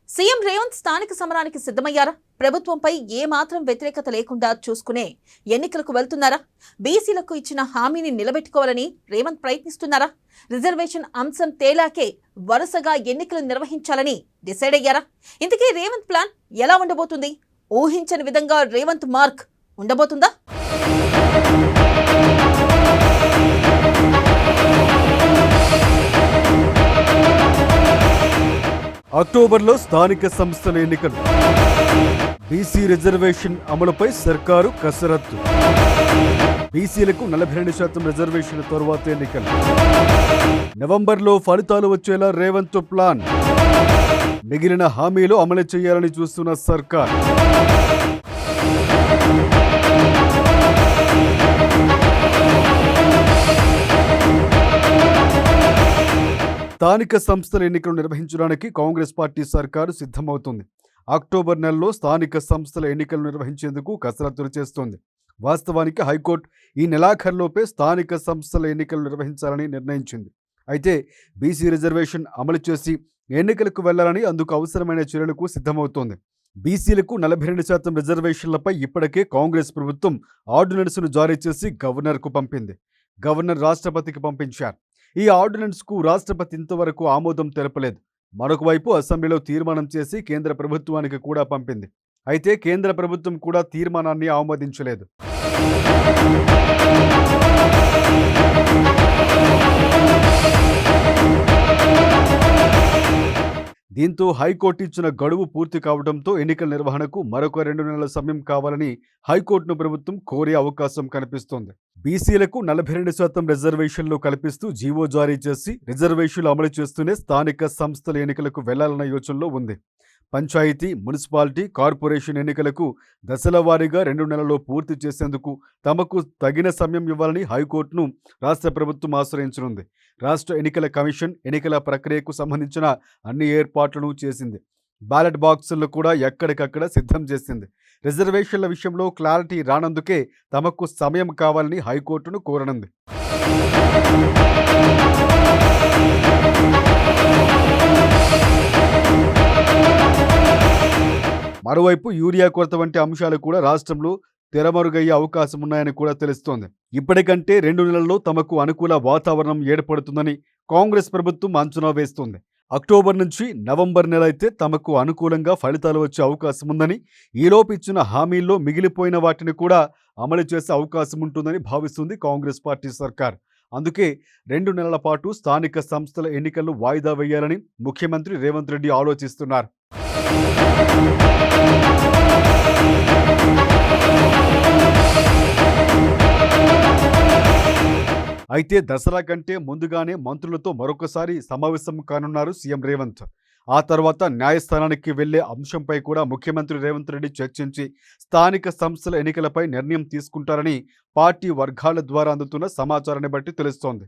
CM Revanth స్థానిక సమరానికి సిద్ధమయ్యారా? ప్రభుత్వంపై ఏ మాత్రం వ్యతిరేకత లేకుండా చూసుకునే ఎన్నికలకు వెళ్తున్నారా? బీసీలకు ఇచ్చిన హామీని నిలబెట్టుకోవాలని రేవంత్ ప్రయత్నిస్తున్నారా? రిజర్వేషన్ అంశం తేలాకే వరుసగా ఎన్నికలు నిర్వహించాలని డిసైడ్ అయ్యారా? ఇంతకీ రేవంత్ ప్లాన్ ఎలా ఉండబోతుంది? ఊహించని విధంగా రేవంత్ మార్క్ ఉండబోతుందా? అక్టోబర్లో స్థానిక సంస్థల ఎన్నికలు. బీసీ రిజర్వేషన్ అమలుపై సర్కారు కసరత్తు. బీసీలకు 42% రిజర్వేషన్ తరువాత ఎన్నికలు. నవంబర్లో ఫలితాలు వచ్చేలా రేవంత్ ప్లాన్. మిగిలిన హామీలు అమలు చేయాలని చూస్తున్న సర్కార్. స్థానిక సంస్థల ఎన్నికలు నిర్వహించడానికి కాంగ్రెస్ పార్టీ సర్కారు సిద్ధమవుతుంది. అక్టోబర్ నెలలో స్థానిక సంస్థల ఎన్నికలు నిర్వహించేందుకు కసరత్తులు చేస్తోంది. వాస్తవానికి హైకోర్టు ఈ నెలాఖరులోపే స్థానిక సంస్థల ఎన్నికలు నిర్వహించాలని నిర్ణయించింది. అయితే బీసీ రిజర్వేషన్ అమలు చేసి ఎన్నికలకు వెళ్లాలని అందుకు అవసరమైన చర్యలకు సిద్ధమవుతోంది. బీసీలకు 42% రిజర్వేషన్లపై ఇప్పటికే కాంగ్రెస్ ప్రభుత్వం ఆర్డినెన్స్ను జారీ చేసి గవర్నర్కు పంపింది. గవర్నర్ రాష్ట్రపతికి పంపించారు. ఈ ఆర్డినెన్స్కు రాష్ట్రపతి ఇంతవరకు ఆమోదం తెలపలేదు. మరొక వైపు అసెంబ్లీలో తీర్మానం చేసి కేంద్ర ప్రభుత్వానికి కూడా పంపింది. అయితే కేంద్ర ప్రభుత్వం కూడా తీర్మానాన్ని ఆమోదించలేదు. దీంతో హైకోర్టు ఇచ్చిన గడువు పూర్తి కావడంతో ఎన్నికల నిర్వహణకు మరొక 2 నెలల సమయం కావాలని హైకోర్టును ప్రభుత్వం కోరే అవకాశం కనిపిస్తోంది. బీసీలకు 42% రిజర్వేషన్లు కల్పిస్తూ జీవో జారీ చేసి రిజర్వేషన్లు అమలు చేస్తూనే స్థానిక సంస్థల ఎన్నికలకు వెళ్లాలన్న యోచనలో ఉంది. పంచాయతీ, మున్సిపాలిటీ, కార్పొరేషన్ ఎన్నికలకు దశల వారీగా 2 నెలల్లో పూర్తి చేసేందుకు తమకు తగిన సమయం ఇవ్వాలని హైకోర్టును రాష్ట్ర ప్రభుత్వం ఆశ్రయించనుంది. రాష్ట్ర ఎన్నికల కమిషన్ ఎన్నికల ప్రక్రియకు సంబంధించిన అన్ని ఏర్పాట్లను చేసింది. బ్యాలెట్ బాక్సులను కూడా ఎక్కడికక్కడ సిద్ధం చేసింది. రిజర్వేషన్ల విషయంలో క్లారిటీ రానందుకే తమకు సమయం కావాలని హైకోర్టును కోరనుంది. మరోవైపు యూరియా కొరత వంటి అంశాలు కూడా రాష్ట్రంలో తెరమరుగయ్యే అవకాశం ఉన్నాయని కూడా తెలుస్తోంది. ఇప్పటికంటే 2 నెలల్లో తమకు అనుకూల వాతావరణం ఏర్పడుతుందని కాంగ్రెస్ ప్రభుత్వం అంచనా వేస్తోంది. అక్టోబర్ నుంచి నవంబర్ నెల అయితే తమకు అనుకూలంగా ఫలితాలు వచ్చే అవకాశం ఉందని, ఈలోపు ఇచ్చిన హామీల్లో మిగిలిపోయిన వాటిని కూడా అమలు చేసే అవకాశం ఉంటుందని భావిస్తుంది కాంగ్రెస్ పార్టీ సర్కార్. అందుకే 2 నెలల పాటు స్థానిక సంస్థల ఎన్నికలను వాయిదా వేయాలని ముఖ్యమంత్రి రేవంత్ రెడ్డి ఆలోచిస్తున్నారు. అయితే దసరా కంటే ముందుగానే మంత్రులతో మరొకసారి సమావేశం కానున్నారు సీఎం రేవంత్. ఆ తర్వాత న్యాయస్థానానికి వెళ్లే అంశంపై కూడా ముఖ్యమంత్రి రేవంత్ రెడ్డి చర్చించి స్థానిక సంస్థల ఎన్నికలపై నిర్ణయం తీసుకుంటారని పార్టీ వర్గాల ద్వారా అందుతున్న సమాచారాన్ని బట్టి తెలుస్తోంది.